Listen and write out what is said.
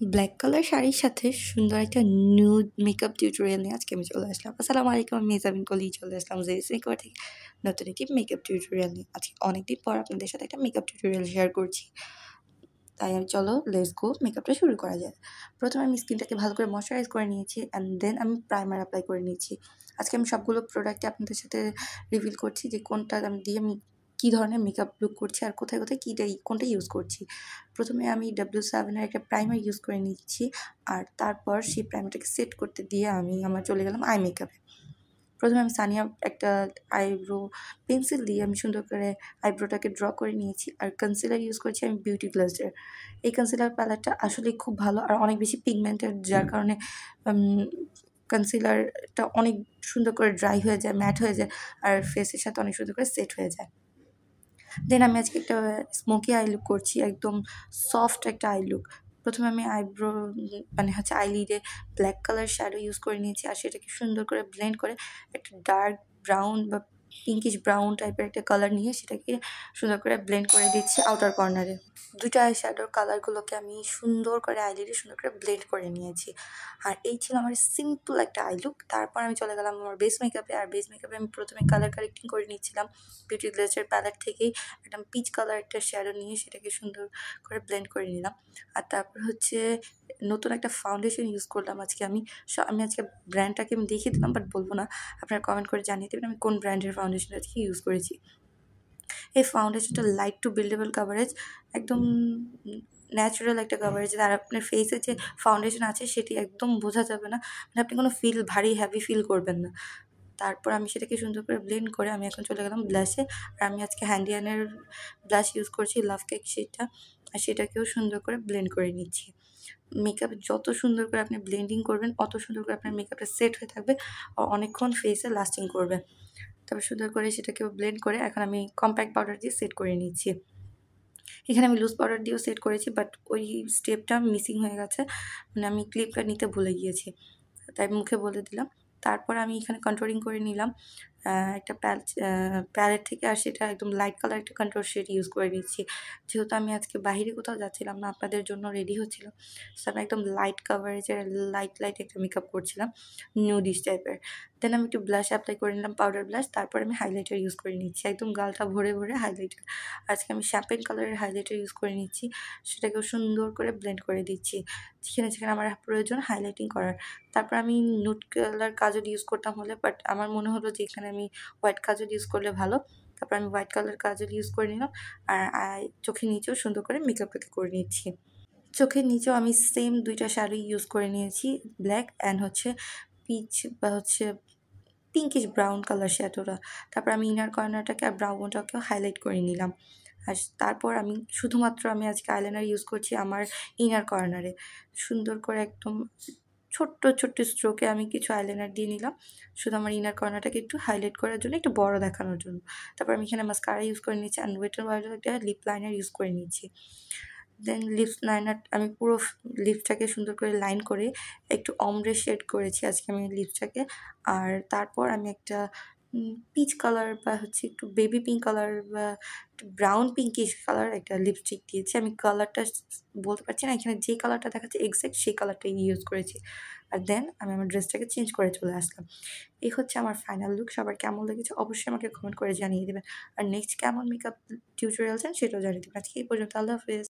Black colour শাড়ির সাথে সুন্দর একটা নিউড মেকআপ টিউটোরিয়াল নিয়ে আজকে আমি চলে আসলাম। আসসালামু আলাইকুম, আমি মেহজাবিন কলি চলে আসলাম জেরিস মেকওভার থেকে নতুন একটি মেকআপ টিউটোরিয়াল নিয়ে। আজকে অনেকদিন পর আপনাদের সাথে একটা মেকআপ টিউটোরিয়াল শেয়ার করছি। তাই আমি চলো লেটস গো মেকআপটা শুরু করা যায়। প্রথমে আমি স্কিনটাকে ভালো করে ময়শ্চারাইজ করে নিয়েছি অ্যান্ড দেন আমি প্রাইমার অ্যাপ্লাই করে নিয়েছি। আজকে আমি সবগুলো প্রোডাক্টই আপনাদের সাথে রিভিল করছি যে কোনটা আমি কী ধরনের মেকআপ লুক করছি আর কোথায় কোথায় কোনটা ইউজ করছি। প্রথমে আমি W7 এর একটা প্রাইমার ইউজ করে নিচ্ছি আর তারপর সেই প্রাইমারটাকে সেট করতে দিয়ে আমি চলে গেলাম আই মেকআপে। প্রথমে আমি সানিয়া একটা আইব্রো পেন্সিল দিয়ে আমি সুন্দর করে আইব্রোটাকে ড্র করে নিয়েছি আর কনসিলার ইউজ করেছি আমি বিউটি গ্লাসের। এই কনসিলার প্যালেটটা আসলেই খুব ভালো আর অনেক বেশি পিগমেন্টেড, যার কারণে কনসিলারটা অনেক সুন্দর করে ড্রাই হয়ে যায়, ম্যাট হয়ে যায় আর ফেসের সাথে অনেক সুন্দর করে সেট হয়ে যায়। দেন আমি আজকে একটা স্মোকি আই লুক করছি, একদম সফট একটা আই লুক। প্রথমে আমি আইলিডে ব্ল্যাক কালার শ্যাডো ইউজ করে নিয়েছি আর সেটাকে সুন্দর করে ব্লেন্ড করে একটা ডার্ক ব্রাউন বা পিঙ্কিশ ব্রাউন টাইপের একটা কালার নিয়ে সেটাকে সুন্দর করে ব্লেন্ড করে দিচ্ছি আউটার কর্নারে। দুটো আই শ্যাডোর কালারগুলোকে আমি সুন্দর করে আইলিডে সুন্দর করে ব্লেন্ড করে নিয়েছি। আর এই ছিল আমার সিম্পল একটা আই লুক। তারপর আমি চলে গেলাম আমার বেস মেকআপে। আর বেস মেকআপে আমি প্রথমে কালার কারেক্টিং করে নিচ্ছিলাম বিউটি গ্লেজের প্যালেট থেকেই একদম পিচ কালার একটা শ্যাডো নিয়ে সেটাকে সুন্দর করে ব্লেন্ড করে নিলাম। আর তারপর হচ্ছে নতুন একটা ফাউন্ডেশন ইউজ করলাম আজকে আমি। আজকে ব্র্যান্ডটাকে আমি দেখিয়ে দিলাম, বাট বলবো না, আপনারা কমেন্ট করে জানিয়ে দেবেন আমি কোন ব্র্যান্ডের ফাউন্ডেশন আজকে ইউজ করেছি। এই ফাউন্ডেশনটা লাইট টু বিল্ডেবল কাভারেজ, একদম ন্যাচারাল একটা কাভারেজ। আর আপনার ফেসে যে ফাউন্ডেশন আছে সেটি একদম বোঝা যাবে না, আপনি কোনো ভারী হ্যাভি ফিল করবেন না। তারপর আমি সেটাকে সুন্দর করে ব্লেন্ড করে আমি এখন চলে গেলাম ব্লাশে। আর আমি আজকে হ্যান্ডিয়ানের ব্লাশ ইউজ করছি, লাভ কেক সেটা। আর সেটাকেও সুন্দর করে ব্লেন্ড করে নিচ্ছি। মেকআপ যত সুন্দর করে আপনি ব্লেন্ডিং করবেন অত সুন্দর করে আপনার মেকআপটা সেট হয়ে থাকবে আর অনেকক্ষণ ফেসে লাস্টিং করবে। তারপর সুন্দর করে সেটাকেও ব্লেন্ড করে এখন আমি কম্প্যাক্ট পাউডার দিয়ে সেট করে নিচ্ছি। এখানে আমি লুজ পাউডার দিয়েও সেট করেছি, বাট ওই স্টেপটা মিসিং হয়ে গেছে, আমি ক্লিপটা নিতে ভুলে গিয়েছি, তাই মুখে বলে দিলাম। তারপর আমি এখানে কন্ট্রোলিং করে নিলাম একটা প্যালেট থেকে, আর সেটা একদম লাইট কালার একটা কন্ট্রোল শেড ইউজ করে নিচ্ছি। যেহেতু আমি আজকে বাইরে কোথাও যাচ্ছিলাম না, আপনাদের জন্য রেডি হচ্ছিলাম, সো আমি একদম লাইট কাভারেজের লাইট একটা মেকআপ করছিলাম, নিউডিশ টাইপের। দেন আমি একটু ব্লাশ অ্যাপ্লাই করে নিলাম, পাউডার ব্লাশ। তারপর আমি হাইলাইটার ইউজ করে নিচ্ছি, একদম গালটা ভরে ভরে হাইলাইটার। আজকে আমি শ্যাম্পেন কালারের হাইলাইটার ইউজ করে নিচ্ছি, সেটাকেও সুন্দর করে ব্লেন্ড করে দিচ্ছি যেখানে যেখানে আমার প্রয়োজন হাইলাইটিং করার। তারপর আমি নুড কালার কাজল ইউজ করতাম হলে, বাট আমার মনে হলো যে এখানে আমি হোয়াইট কাজল ইউজ করলে ভালো। তারপর আমি হোয়াইট কালার কাজল ইউজ করে নিলাম আর চোখের নিচেও সুন্দর করে মেকআপটাকে করে নিচ্ছি। চোখের নিচেও আমি সেম দুইটা শাড়ি ইউজ করে নিয়েছি, ব্ল্যাক অ্যান্ড পিচ বা পিঙ্কিশ ব্রাউন কালার শ্যাডোটা। তারপর আমি ইনার কর্নারটাকে আর ব্রাউনটাকেও হাইলাইট করে নিলাম। আর তারপর আমি আজকে আইলাইনার ইউজ করছি আমার ইনার কর্নারে। সুন্দর করে একদম ছোট্ট ছোট্ট স্ট্রোকে আমি কিছু আইলাইনার দিয়ে নিলাম, শুধু আমার ইনার কর্নারটাকে একটু হাইলাইট করার জন্য, একটু বড় দেখানোর জন্য। তারপর আমি এখানে মাস্কারা ইউজ করে নিচ্ছি অ্যান্ড ওয়েট এন একটা লিপ লাইনার ইউজ করে নিচ্ছি। দেন লিপস লাইনার আমি পুরো লিপসটাকে সুন্দর করে লাইন করে একটু অমব্রে শেড করেছি আজকে আমি লিপসটাকে। আর তারপর আমি একটা পিচ কালার বা একটু বেবি পিঙ্ক কালার বা একটু ব্রাউন পিঙ্কিশ কালার একটা লিপস্টিক দিয়েছি। আমি কালারটা বলতে পারছি না, এখানে যে কালারটা দেখাচ্ছে এক্স্যাক্ট সেই কালারটাই ইউজ করেছি। আর দেন আমি আমার ড্রেসটাকে চেঞ্জ করে চলে আসলাম। এই হচ্ছে আমার ফাইনাল লুক। সবার কেমন লেগেছে অবশ্যই আমাকে কমেন্ট করে জানিয়ে দেবেন। আর নেক্সট কেমন মেকআপ টিউটোরিয়াল চান সেটাও জানিয়ে দেবেন। আজকে এই পর্যন্ত, আল্লাহ হাফেজ।